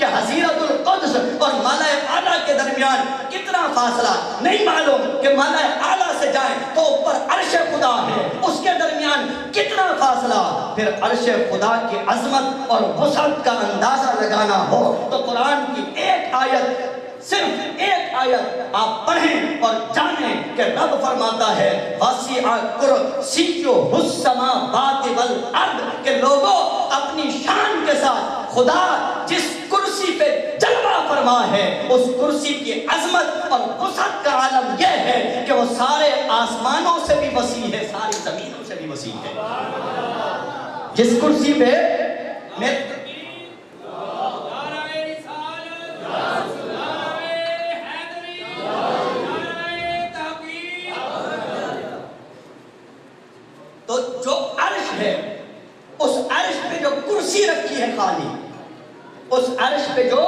کہ حضیرت القدس اور مالا اعلیٰ کے درمیان کتنا فاصلہ نہیں معلوم، کہ مالا اعلیٰ سے جائیں تو اوپر عرش خدا ہے، اس کے درمیان کتنا فاصلہ. پھر عرش خدا کی عظمت اور وسعت کا اندازہ لگانا ہو تو قرآن کی ایک آیت، صرف ایک آیت آپ پڑھیں اور جانیں کہ رب فرماتا ہے وَسِعَ كُرْسِيُّهُ السَّمَاوَاتِ وَالْأَرْضِ، کہ لوگوں اپنی شان کے ساتھ خدا جس کرسی پہ جلوہ فرما ہے اس کرسی کی عظمت اور وسعت کا عالم یہ ہے کہ وہ سارے آسمانوں سے بھی وسیع ہے، ساری زمینوں سے بھی وسیع ہے. جس کرسی پہ تو جو عرش ہے، اس عرش پہ جو کرسی رکھی ہے خالی، اس عرش پہ جو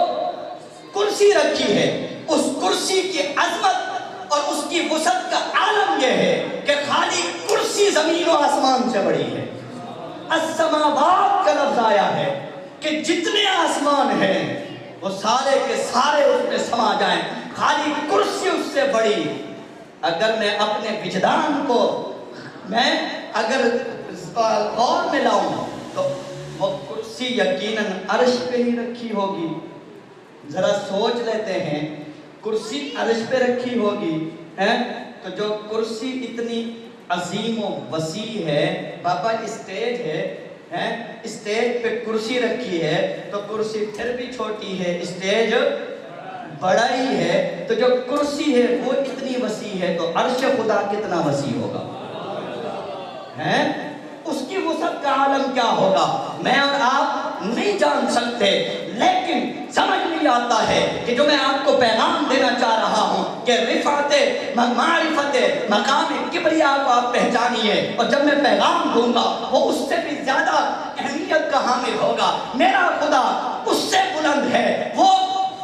کرسی رکھی ہے، اس کرسی کی عظمت اور اس کی وسعت کا عالم یہ ہے کہ خالی کرسی زمین و آسمان سے بڑی ہے. السماوات کا لفظ آیا ہے کہ جتنے آسمان ہیں وہ سارے کے سارے اس میں سما جائیں، خالی کرسی اس سے بڑی. اگر میں اپنے وجدان کو میں اگر غور میں لاؤں تو وہ کرسی یقیناً عرش پہ ہی رکھی ہوگی. ذرا سوچ لیتے ہیں، کرسی عرش پہ رکھی ہوگی تو جو کرسی اتنی عظیم و وسیع ہے، بابا اسٹیج ہے، اسٹیج پہ کرسی رکھی ہے تو کرسی پھر بھی چھوٹی ہے، اسٹیج بڑا ہی ہے، تو جو کرسی ہے وہ اتنی وسیع ہے تو عرش خدا کتنا وسیع ہوگا ہے؟ اس کی وسعت کا عالم کیا ہوگا میں اور آپ نہیں جان سکتے، لیکن سمجھ نہیں آتا ہے کہ جو میں آپ کو پیغام دینا چاہ رہا ہوں کہ رفعت معرفت مقام کبریا کو آپ پہچانیے، اور جب میں پیغام دوں گا وہ اس سے بھی زیادہ اہمیت کا حامل ہوگا. میرا خدا اس سے بلند ہے، وہ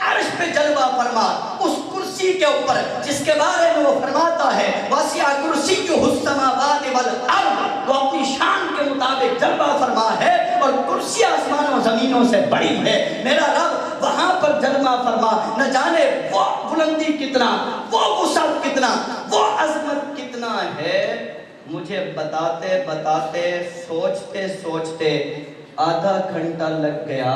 عرش پہ جلوہ فرما اس کرسی کے اوپر جس کے بارے میں وہ فرماتا ہے وَسِعَ كُرْسِيُّهُ السَّمَاوَاتِ وَالْأَرْضِ، وہ اپنی شان کے مطابق جلوہ فرما ہے اور کرسی آسمانوں زمینوں سے بڑی ہے. میرا رب وہاں پر جلوہ فرما، نہ جانے وہ بلندی کتنا، وہ وسعت کتنا، وہ عظمت کتنا ہے. مجھے بتاتے بتاتے سوچتے سوچتے آدھا گھنٹہ لگ گیا،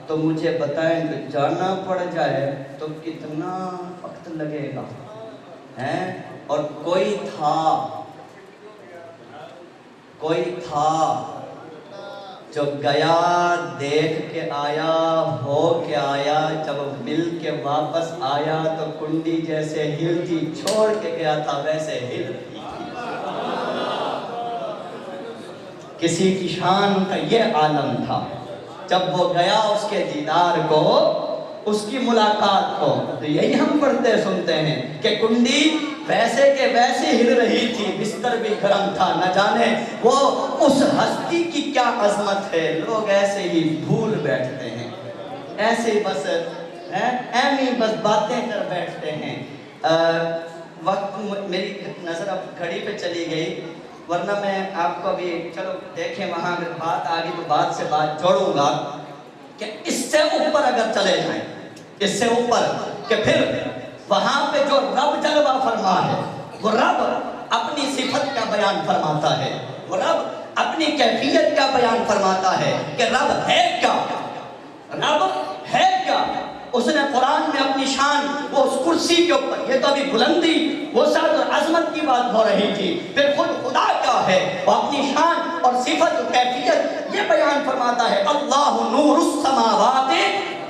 تو مجھے بتائیں کہ جانا پڑ جائے تو کتنا وقت لگے گا اور کوئی تھا جو گیا، دیکھ کے آیا، ہو کے آیا، جب مل کے واپس آیا تو کنڈی جیسے ہلتی چھوڑ کے گیا تھا ویسے ہل رہی تھی. کسی کی شان کا یہ عالم تھا. جب وہ گیا اس کے دیدار کو، اس کی ملاقات کو، تو یہی ہم پڑھتے سنتے ہیں کہ کنڈی ویسے کے ویسے ہل رہی تھی، بستر بھی گرم تھا. نہ جانے وہ اس ہستی کی کیا عظمت ہے. لوگ ایسے ہی بھول بیٹھتے ہیں، ایسے ہی بس ایمی بس باتیں کر بیٹھتے ہیں. وقت میری نظر اب گھڑی پہ چلی گئی، ورنہ میں آپ کو بھی چلو دیکھیں وہاں اگر بات آگی تو بات سے بات جوڑوں گا کہ اس سے اوپر اگر چلے جائیں، اس سے اوپر کہ پھر وہاں پہ جو رب جلوہ فرما ہے، وہ رب اپنی صفت کا بیان فرماتا ہے، وہ رب اپنی کیفیت کا بیان فرماتا ہے کہ رب ہے کیا، رب ہے کیا. اس نے قرآن میں اپنی شان وہ اس کرسی کے اوپر، یہ تو ابھی بلندی وسعت اور عظمت کی بات ہو رہی تھی، پھر خود خدا کیا ہے وہ اپنی شان اور صفت و کیفیت یہ بیان فرماتا ہے اللہ نور السماوات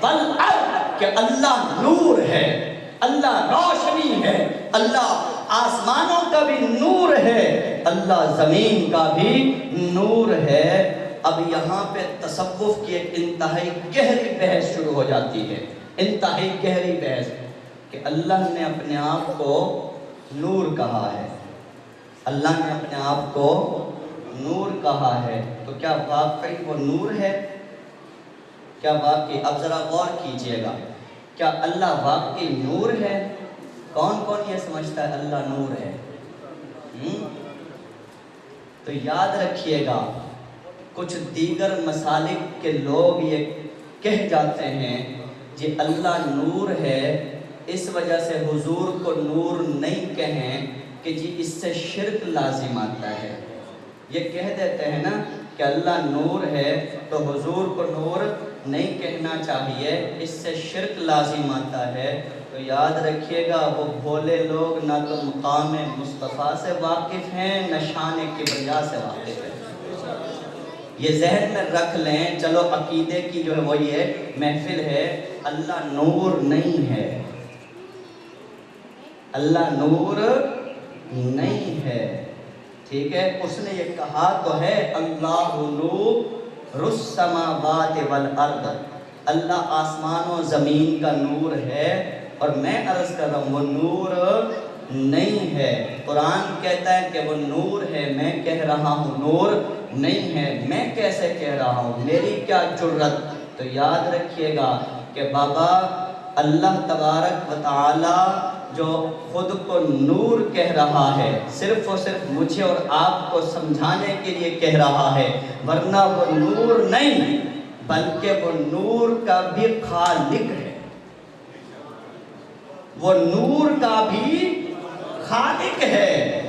والارض، کہ اللہ نور ہے، اللہ روشنی ہے، اللہ آسمانوں کا بھی نور ہے، اللہ زمین کا بھی نور ہے. اب یہاں پہ تصوف کی ایک انتہائی گہری بحث شروع ہو جاتی ہے، انتہائی گہری بحث کہ اللہ نے اپنے آپ کو نور کہا ہے، اللہ نے اپنے آپ کو نور کہا ہے، تو کیا واقعی وہ نور ہے؟ کیا واقعی؟ اب ذرا غور کیجئے گا، کیا اللہ واقعی نور ہے؟ کون کون یہ سمجھتا ہے اللہ نور ہے؟ تو یاد رکھیے گا، کچھ دیگر مسالک کے لوگ یہ کہہ جاتے ہیں جی اللہ نور ہے، اس وجہ سے حضور کو نور نہیں کہیں کہ جی اس سے شرک لازم آتا ہے۔ یہ کہہ دیتے ہیں نا کہ اللہ نور ہے تو حضور کو نور نہیں کہنا چاہیے، اس سے شرک لازم آتا ہے۔ تو یاد رکھیے گا وہ بھولے لوگ نہ تو مقام مصطفیٰ سے واقف ہیں نہ شان کبریا سے واقف ہیں۔ یہ ذہن میں رکھ لیں۔ چلو عقیدے کی جو ہے وہ یہ محفل ہے، اللہ نور نہیں ہے، اللہ نور نہیں ہے، ٹھیک ہے؟ اس نے یہ کہا تو ہے اللہ نور السماوات والارض، اللہ آسمان و زمین کا نور ہے، اور میں عرض کر رہا ہوں وہ نور نہیں ہے۔ قرآن کہتا ہے کہ وہ نور ہے، میں کہہ رہا ہوں نور نہیں ہے۔ میں کیسے کہہ رہا ہوں، میری کیا جرت؟ تو یاد رکھیے گا کہ بابا اللہ تبارک و تعالی جو خود کو نور کہہ رہا ہے، صرف اور صرف مجھے اور آپ کو سمجھانے کے لیے کہہ رہا ہے، ورنہ وہ نور نہیں بلکہ وہ نور کا بھی خالق ہے، وہ نور کا بھی خالق ہے،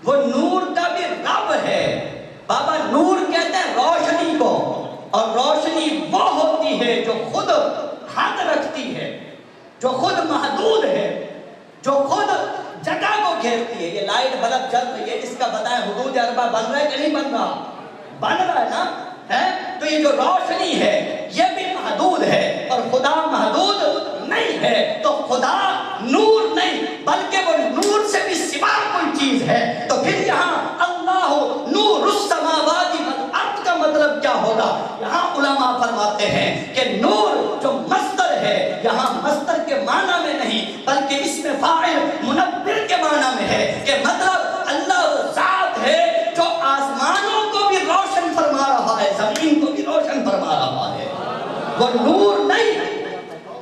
وہ نور کا بھی رب ہے۔ بابا نور کہتے ہیں روشنی کو، اور روشنی وہ ہوتی ہے جو خود حد رکھتی ہے، جو خود محدود ہے، جو خود جگہ کو گھیرتی ہے۔ یہ لائٹ بلب جل رہی ہے، اس کا بتائیں حدود اربع بن رہا ہے کہ نہیں بن رہا؟ بن رہا ہے نا؟ تو یہ جو روشنی ہے یہ بھی محدود ہے، اور خدا محدود نہیں ہے۔ تو خدا نور نہیں بلکہ وہ نور سے بھی سوا کوئی چیز ہے۔ تو پھر یہاں اللہ نور السماوات والارض کا مطلب کیا ہوگا؟ یہاں علماء فرماتے ہیں کہ نور جو مصدر ہے، یہاں مصدر کے معنی میں نہیں بلکہ اس میں فاعل منور کے معنی میں ہے، کہ مطلب اللہ وہ ذات ہے جو آسمانوں کو بھی روشن فرما رہا ہے، زمین کو بھی روشن فرما رہا ہے۔ وہ نور نہیں،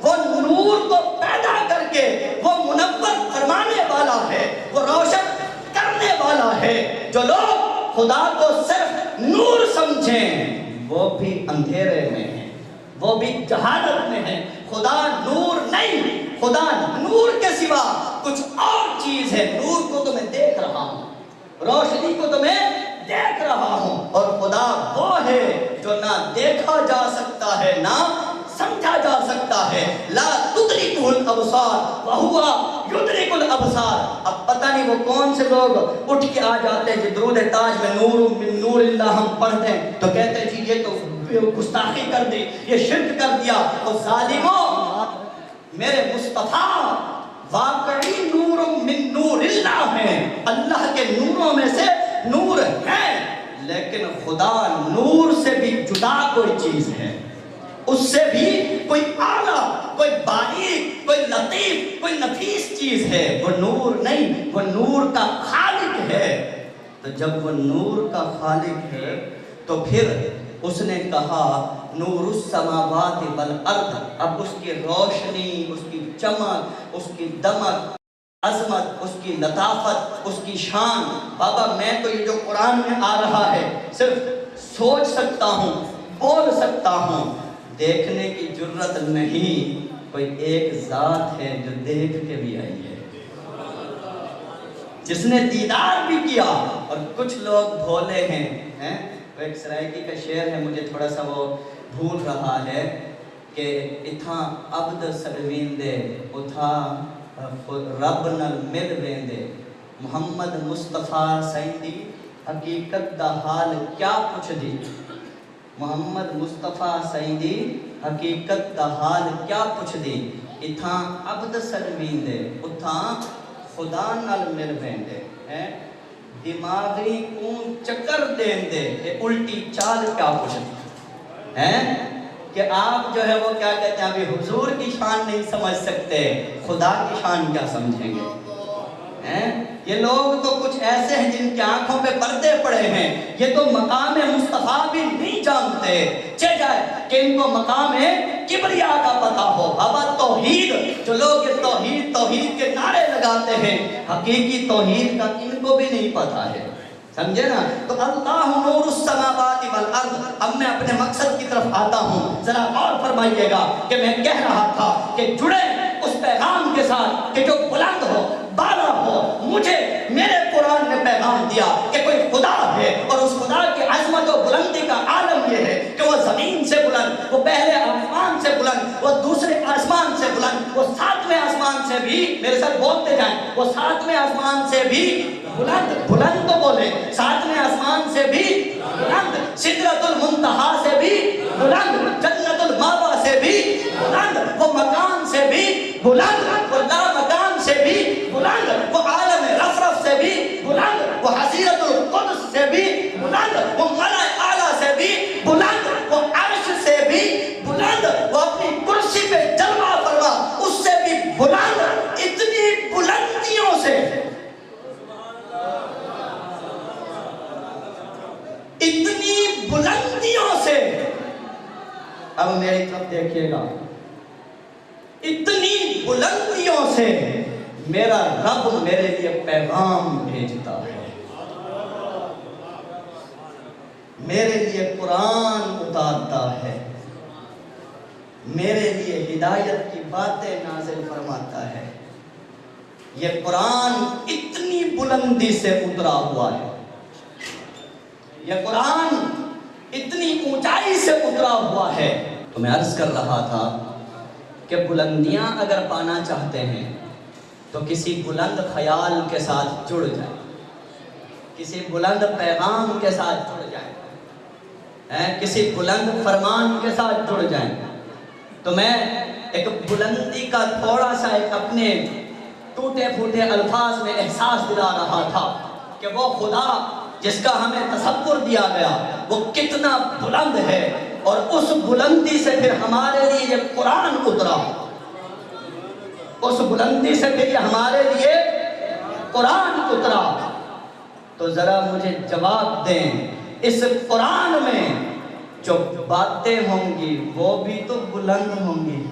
وہ نور کو پیدا کر کے وہ منور فرمانے والا ہے، وہ روشن کرنے والا ہے۔ جو لوگ خدا کو صرف نور سمجھیں وہ بھی اندھیرے میں ہیں، وہ بھی جہالت میں ہیں۔ خدا نور نہیں، خدا نور کے سوا کچھ اور چیز ہے۔ نور کو تو میں دیکھ رہا ہوں، روشنی کو تو میں دیکھ رہا ہوں، اور خدا وہ ہے جو نہ دیکھا جا سکتا ہے نہ سمجھا جا سکتا ہے۔ لا تدرکہ الابصار وہو یدرک الابصار۔ اب پتہ نہیں وہ کون سے لوگ اٹھ کے آ جاتے ہیں، درود تاج میں نور من نور اللہ ہم پڑھتے ہیں تو کہتے ہیں جی یہ تو گستاخی کر دی، یہ شرک کر دیا۔ اور ظالموں، میرے مصطفیٰ واقعی نور من نور اللہ ہیں، اللہ کے نوروں میں سے نور ہے، لیکن خدا نور سے بھی جدا کوئی چیز ہے، اس سے بھی کوئی اعلیٰ، کوئی باریک، کوئی لطیف، کوئی نفیس چیز ہے۔ وہ نور نہیں، وہ نور کا خالق ہے۔ تو جب وہ نور کا خالق ہے تو پھر اس نے کہا نور السماوات والارض۔ اب اس کی روشنی، اس کی چمک، اس کی دمک، عظمت، اس کی لطافت، اس کی شان، بابا میں تو یہ جو قرآن میں آ رہا ہے صرف سوچ سکتا ہوں، بول سکتا ہوں، دیکھنے کی جرت نہیں۔ کوئی ایک ذات ہے جو دیکھ کے بھی آئی ہے، جس نے دیدار بھی کیا۔ اور کچھ لوگ بھولے ہیں، وہ ایک سرائکی کا شعر ہے، مجھے تھوڑا سا وہ بھول رہا ہے کہ اتھاں عبد سرویندے اتھا رب نل مل ویندے، محمد مصطفیٰ سیندی حقیقت دا حال کیا پوچھ دی، محمد مصطفیٰ سیندی حقیقت دا حال کیا پوچھ دی، اتھاں عبد سرویندے اتھاں خدا نل مل ویندے، دماغی کون چکر دین دے، یہ الٹی چال کیا پوچھ دی کہ آپ جو ہے وہ کیا کہتے ہیں، ابھی حضور کی شان نہیں سمجھ سکتے، خدا کی شان کیا سمجھیں گے؟ یہ لوگ تو کچھ ایسے ہیں جن کی آنکھوں پہ پردے پڑے ہیں، یہ تو مقام مصطفیٰ بھی نہیں جانتے، چہ جائے کہ ان کو مقام کبریا کا پتہ ہو۔ بابا توحید، جو لوگ یہ توحید توحید کے نعرے لگاتے ہیں، حقیقی توحید کا ان کو بھی نہیں پتہ ہے۔ سمجھے نا؟ تو اللہ نور السماوات والارض. اب میں اپنے مقصد کی طرف آتا ہوں. ذرا غور فرمائیے گا کہ میں کہہ رہا تھا کہ جڑے اس پیغام کے ساتھ کہ جو بلند ہو، بالا ہو. مجھے میرے قرآن نے پیغام دیا کہ کوئی خدا ہے، اور اس خدا کی عظمت و بلندی کا عالم یہ ہے کہ وہ زمین سے بلند، وہ پہلے آسمان سے بلند، وہ دوسرے آسمان سے بلند، وہ ساتویں آسمان سے بھی، میرے ساتھ بولتے جائیں، وہ ساتویں آسمان سے بھی بلند. بلند تو بولے، ساتویں آسمان سے بھی بلند، سدرۃ المنتہا سے بھی بلند، جنت المأویٰ سے بھی بلند، وہ مکان سے بھی بلند، وہ لا مکان سے بھی بلند، وہ عالم رفرف سے بھی بلند، وہ حضیرت القدس سے بھی بلند، وہ ملائے اعلیٰ سے بھی بلند، وہ عرش سے بھی بلند، وہ اپنی کرسی پہ جلوہ فرما اس سے بھی بلند. اتنی بلندیوں سے، اتنی بلندیوں سے، اب میری طرف دیکھیے گا، اتنی بلندیوں سے میرا رب میرے لیے پیغام بھیجتا ہے، میرے لیے قرآن اتارتا ہے، میرے لیے ہدایت کی باتیں نازل فرماتا ہے. یہ قرآن اتنی بلندی سے اترا ہوا ہے، یہ قرآن اتنی اونچائی سے اترا ہوا ہے. تو میں عرض کر رہا تھا کہ بلندیاں اگر پانا چاہتے ہیں تو کسی بلند خیال کے ساتھ جڑ جائیں، کسی بلند پیغام کے ساتھ جڑ جائیں، کسی بلند فرمان کے ساتھ جڑ جائیں. تو میں ایک بلندی کا تھوڑا سا ایک اپنے ٹوٹے پھوٹے الفاظ میں احساس دلا رہا تھا کہ وہ خدا جس کا ہمیں تصور دیا گیا وہ کتنا بلند ہے، اور اس بلندی سے پھر ہمارے لیے یہ قرآن اترا، اس بلندی سے پھر یہ ہمارے لیے قرآن اترا. تو ذرا مجھے جواب دیں، اس قرآن میں جو باتیں ہوں گی وہ بھی تو بلند ہوں گی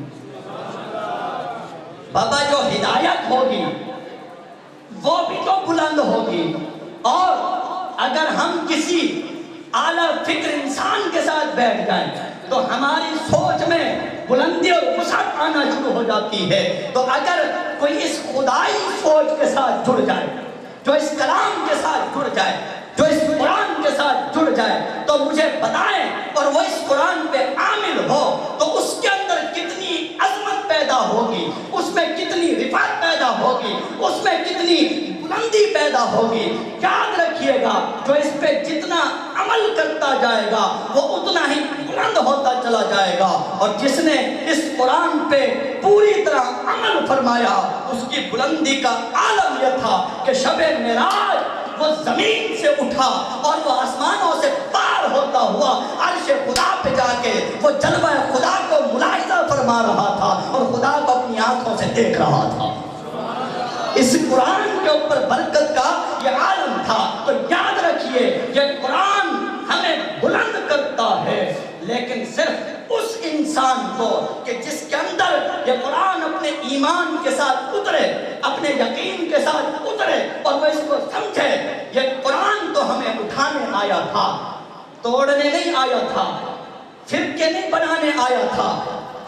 بابا، جو ہدایت ہوگی وہ بھی تو بلند ہوگی. اور اگر ہم کسی اعلیٰ فکر انسان کے ساتھ بیٹھ جائیں تو ہماری سوچ میں بلندی اور وسعت آنا شروع ہو جاتی ہے. تو اگر کوئی اس خدائی سوچ کے ساتھ جڑ جائے، جو اس کلام کے ساتھ جڑ جائے، جو اس قرآن کے ساتھ جڑ جائے، تو مجھے بتائیں، اور وہ اس قرآن پہ عامل ہو تو اس کے اندر کتنی عظمت پیدا ہوگی، اس میں کتنی رفعت پیدا ہوگی، اس میں کتنی بلندی پیدا ہوگی. یاد رکھیے گا، جو اس پہ جتنا عمل کرتا جائے گا وہ اتنا ہی بلند ہوتا چلا جائے گا. اور جس نے اس قرآن پہ پوری طرح عمل فرمایا اس کی بلندی کا عالم یہ تھا کہ شب معراج وہ زمین سے اٹھا اور وہ آسمانوں سے پار ہوتا ہوا عرش خدا پہ جا کے وہ جلوہ خدا کو ملاحظہ فرما رہا تھا اور خدا کو اپنی آنکھوں سے دیکھ رہا تھا. اس قرآن کے اوپر برکت کا یہ عالم تھا. تو یاد رکھیے، یہ قرآن ہمیں بلند کرتا ہے، لیکن صرف اس انسان کو کہ جس کے اندر یہ قرآن اپنے ایمان کے ساتھ اترے، اپنے یقین کے ساتھ اترے اور وہ اس کو سمجھے. یہ قرآن تو ہمیں اٹھانے آیا تھا، توڑنے نہیں آیا تھا، فرقے نہیں بنانے آیا تھا.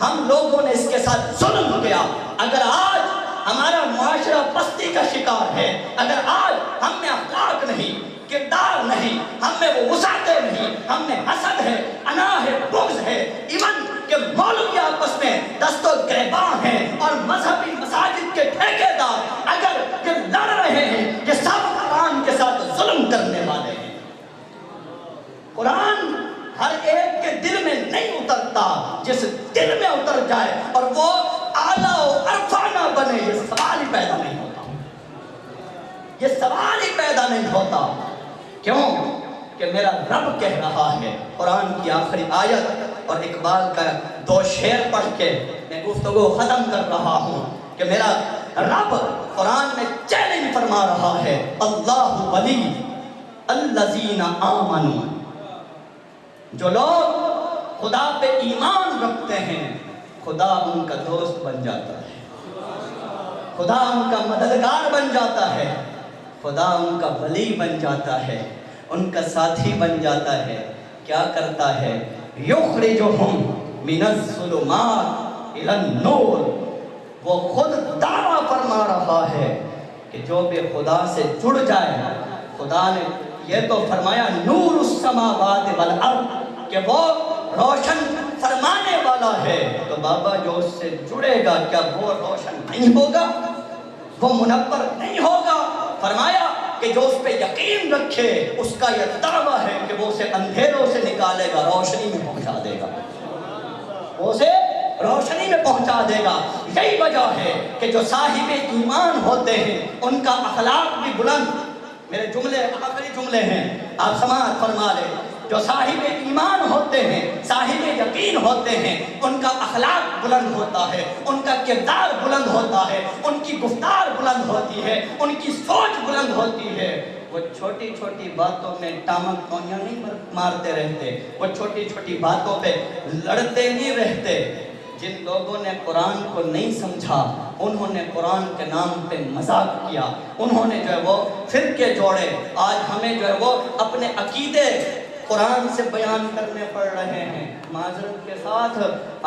ہم لوگوں نے اس کے ساتھ ظلم کیا. اگر آج ہمارا معاشرہ پستی کا شکار ہے، اگر آج ہم میں اخلاق نہیں، کردار نہیں، ہم میں وہ وسعتیں نہیں، ہم میں حسد ہے، انا ہے، بغض ہے، ایون کہ مولوی آپس میں دست و گریباں ہیں اور مذہبی مساجد کے ٹھیکیدار اگر یہ لڑ رہے ہیں، یہ سب قرآن کے ساتھ ظلم کرنے والے ہیں. قرآن ہر ایک کے دل میں نہیں اترتا، جس دل میں اتر جائے اور وہ اعلیٰ و عرفہ نہ بنے، یہ سوال ہی پیدا نہیں ہوتا، یہ سوال ہی پیدا نہیں ہوتا. کیوں کہ میرا رب کہہ رہا ہے. قرآن کی آخری آیت اور اقبال کا 2 شعر پڑھ کے میں گفتگو ختم کر رہا ہوں کہ میرا رب قرآن میں چیلنج فرما رہا ہے، اللہ ولی الذین آمنوا. جو لوگ خدا پہ ایمان رکھتے ہیں خدا ان کا دوست بن جاتا ہے، خدا ان کا مددگار بن جاتا ہے، خدا ان کا ولی بن جاتا ہے. ان کا ساتھی بن جاتا ہے. کیا کرتا ہے؟ یخرجہم من الظلمات الی النور. وہ خود دعویٰ فرما رہا ہے کہ جو بھی خدا سے جڑ جائے، خدا نے یہ تو فرمایا نور السماوات والارض کہ وہ روشن فرمانے والا ہے. تو بابا جو اس سے جڑے گا کیا وہ روشن نہیں ہوگا؟ وہ منور نہیں ہوگا؟ فرمایا کہ جو اس پہ یقین رکھے اس کا یہ دعویٰ ہے کہ وہ اسے اندھیروں سے نکالے گا، روشنی میں پہنچا دے گا، وہ اسے روشنی میں پہنچا دے گا. یہی وجہ ہے کہ جو صاحب ایمان ہوتے ہیں ان کا اخلاق بھی بلند. میرے جملے آخری جملے ہیں، آپ سماعت فرما لیں. جو صاحب ایمان ہوتے ہیں، صاحب یقین ہوتے ہیں، ان کا اخلاق بلند ہوتا ہے، ان کا کردار بلند ہوتا ہے، ان کی گفتار بلند ہوتی ہے، ان کی سوچ بلند ہوتی ہے. وہ چھوٹی چھوٹی باتوں میں ٹامک ٹونیاں نہیں مارتے رہتے، وہ چھوٹی چھوٹی باتوں پہ لڑتے نہیں رہتے. جن لوگوں نے قرآن کو نہیں سمجھا انہوں نے قرآن کے نام پہ مذاق کیا، انہوں نے جو ہے وہ فرقے جوڑے. آج ہمیں جو ہے وہ اپنے عقیدے قرآن سے بیان کرنے پڑ رہے ہیں. معذرت کے ساتھ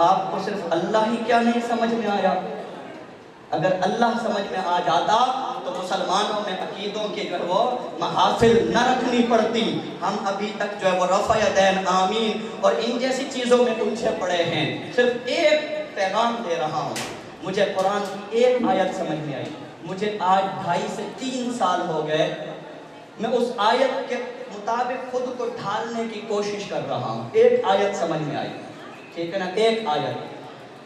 آپ کو صرف اللہ ہی کیا نہیں سمجھ میں آیا؟ اگر اللہ سمجھ میں آ جاتا تو مسلمانوں میں عقیدوں کی جو ہے وہ محافل نہ رکھنی پڑتی. ہم ابھی تک جو ہے وہ رفع یدین آمین اور ان جیسی چیزوں میں الجھے پڑے ہیں. صرف ایک پیغام دے رہا ہوں. مجھے قرآن کی ایک آیت سمجھ میں آئی. مجھے آج 2.5 سے 3 سال ہو گئے، میں اس آیت کے مطابق خود کو ڈھالنے کی کوشش کر رہا ہوں. ایک آیت سمجھ میں آئی، ٹھیک ہے نا؟ ایک آیت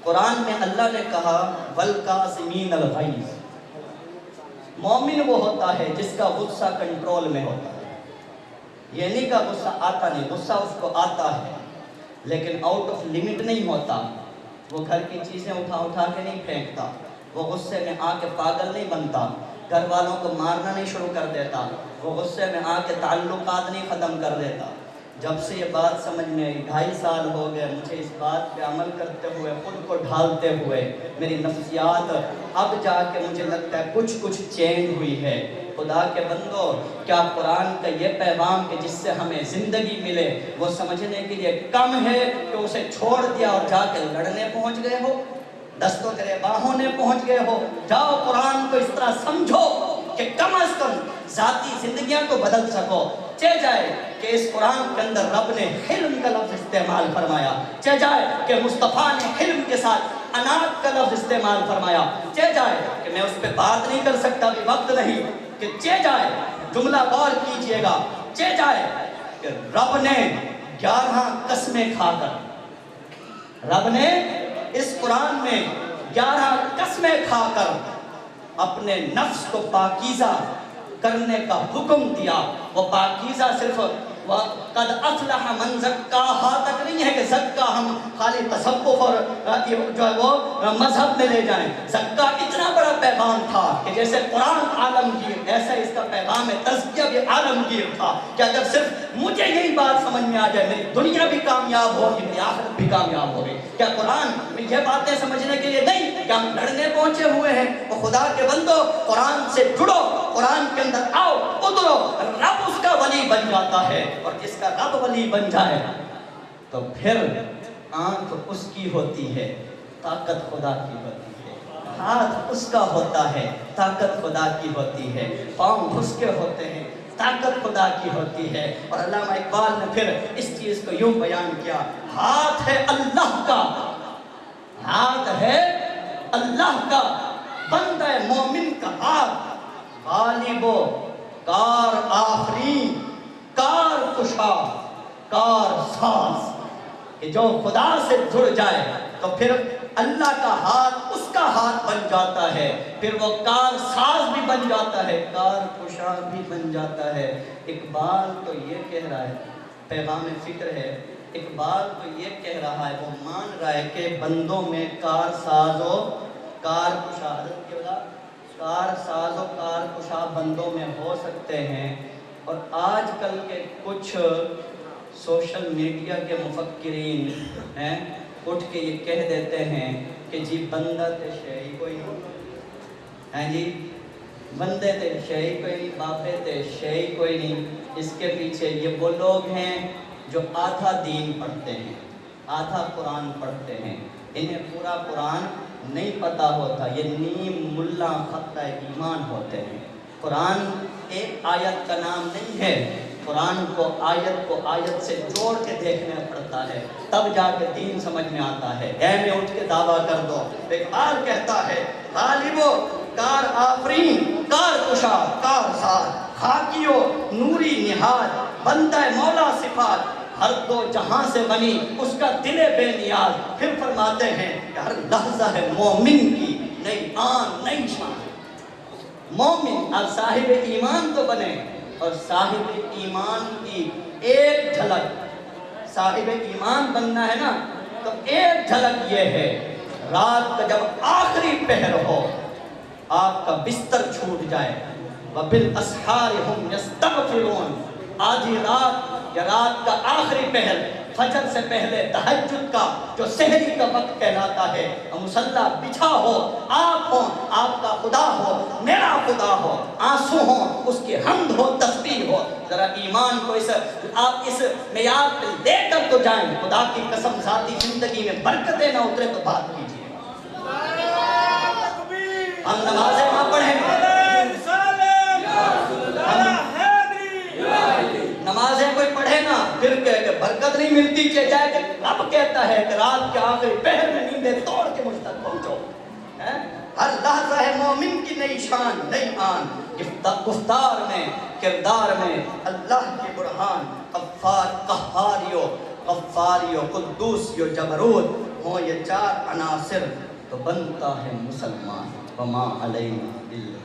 قرآن میں اللہ نے کہا وَالْقَاسِمِينَ الْغَيْظَ. مومن وہ ہوتا ہے جس کا غصہ کنٹرول میں ہوتا ہے. یہ نہیں کہ غصہ آتا نہیں، غصہ اس کو آتا ہے لیکن آؤٹ آف لمٹ نہیں ہوتا. وہ گھر کی چیزیں اٹھا کے نہیں پھینکتا، وہ غصے میں آ کے پاگل نہیں بنتا، گھر والوں کو مارنا نہیں شروع کر دیتا، وہ غصے میں آ کے تعلقات نہیں ختم کر دیتا. جب سے یہ بات سمجھ میں آئی 2.5 سال ہو گئے مجھے اس بات پہ عمل کرتے ہوئے، خود کو ڈھالتے ہوئے. میری نفسیات اب جا کے مجھے لگتا ہے کچھ چینج ہوئی ہے. خدا کے بندو، کیا قرآن کا یہ پیغام کہ جس سے ہمیں زندگی ملے وہ سمجھنے کے لیے کم ہے کہ اسے چھوڑ دیا اور جا کے لڑنے پہنچ گئے ہو، دستوں گریباں نے پہنچ گئے ہو؟ جاؤ قرآن کو اس طرح سمجھو کہ کم از کم ذاتی زندگیاں کو بدل سکو. چہ جائے کہ اس قرآن کے اندر رب نے حلم کا لفظ استعمال فرمایا، چہ جائے کہ مصطفیٰ نے حلم کے ساتھ انات کا لفظ استعمال فرمایا، چہ جائے کہ میں اس پہ بات نہیں کر سکتا، ابھی وقت نہیں، کہ چہ جائے، جملہ غور کیجئے گا، چہ جائے کہ رب نے 11 قسمیں کھا کر، رب نے اس قرآن میں 11 قسمیں کھا کر اپنے نفس کو پاکیزہ کرنے کا حکم دیا. وہ پاکیزہ صرف قد افلح من زکاہا تک نہیں ہے کہ زکا ہم خالی تصوف اور جو ہے وہ مذہب میں لے جائیں. زکا اتنا بڑا پیغام تھا کہ جیسے قرآن عالمگیر ایسا اس کا پیغام تزکیہ بھی عالمگیر تھا کہ اگر صرف مجھے یہی بات سمجھ میں آ جائے میری دنیا بھی کامیاب ہوگی، میری آخرت بھی کامیاب ہوگی. کیا قرآن میں یہ باتیں سمجھنے کے لیے نہیں کہ ہم لڑنے پہنچے ہوئے ہیں؟ وہ خدا کے بندو قرآن سے جڑو، قرآن کے اندر آؤ، اترو. رب اس کا ولی بن جاتا ہے اور جس کا رب ولی بن جائے تو پھر آنکھ اس کی ہوتی ہے، طاقت خدا کی ہوتی ہے، ہاتھ اس کا ہوتا ہے، طاقت خدا کی ہوتی ہے، پاؤں اس کے ہوتے ہیں، طاقت خدا کی ہوتی ہے. اور علامہ اقبال نے پھر اس چیز کو یوں بیان کیا، ہاتھ ہے اللہ کا، ہاتھ ہے اللہ کا، بندہ مومن کا ہاتھ، غالب و کار آفرین، کار کشا، کار ساز. کہ جو خدا سے جڑ جائے تو پھر اللہ کا ہاتھ اس کا ہاتھ بن جاتا ہے، پھر وہ کار ساز بھی بن جاتا ہے، کار کشا بھی بن جاتا ہے. اقبال تو یہ کہہ رہا ہے، پیغام فکر ہے، اقبال تو یہ کہہ رہا ہے، وہ مان رہا ہے کہ بندوں میں کار ساز و کار کشا، حضرت کے بلا کار ساز و کار کشا بندوں میں ہو سکتے ہیں. اور آج کل کے کچھ سوشل میڈیا کے مفکرین ہیں اٹھ کے یہ کہہ دیتے ہیں کہ جی بندہ تے شے ہی کوئی نہیں ہے جی، بندے تے شے کوئی نہیں، باپے تے شے کوئی نہیں. اس کے پیچھے یہ وہ لوگ ہیں جو آدھا دین پڑھتے ہیں، آدھا قرآن پڑھتے ہیں، انہیں پورا قرآن نہیں پتہ ہوتا. یہ نیم ملا خطہ ایمان ہوتے ہیں. قرآن ایک آیت کا نام نہیں ہے، قرآن کو آیت سے جوڑ کے دیکھنا پڑتا ہے، تب جا کے دین سمجھ میں آتا ہے. اے میں اٹھ کے دعویٰ کر دو. اقبال کہتا ہے غالبو کار آفرین کار کشا کار سار، خاکیو نوری نہاد بندہ مولا صفات، ہر دو جہاں سے بنی اس کا دل بے نیاز. پھر فرماتے ہیں کہ ہر لحظہ ہے مومن کی نئی آن نئی شان. مومن اب صاحب ایمان تو بنے، اور صاحب ایمان کی ایک جھلک، صاحب ایمان بننا ہے نا تو ایک جھلک یہ ہے، رات کا جب آخری پہر ہو، آپ کا بستر چھوٹ جائے، وَبِالْأَسْحَارِ هُمْ يَسْتَغْفِرُونَ، آدھی رات یا رات کا آخری پہر، فجر سے پہلے تہجد کا جو سحری کا وقت کہلاتا ہے، مصلی بچھا ہو، آپ ہو، آپ کا خدا ہو، میرا خدا ہو، آنسو ہو، اس کی حمد ہو، تسبیح ہو. ذرا ایمان کو آپ اس معیار پہ لے کر تو جائیں. خدا کی قسم ذاتی زندگی میں برکتیں نہ اترے تو بات کیجیے. ہم نمازیں نہ پڑھیں، نمازیں کوئی پڑھے نا پھر کہ برکت نہیں ملتی، کہ جائے کہ اب کہتا ہے کہ رات کے آخری پہر میں نیندیں توڑ کے مجھ تک پہنچو. ہر لحظہ ہے مومن کی نئی شان نئی آن، گفتار میں کردار میں اللہ کے برہان. غفاریو قدوسیو جبروت ہوں یہ چار عناصر تو بنتا ہے مسلمان. وما علینا الا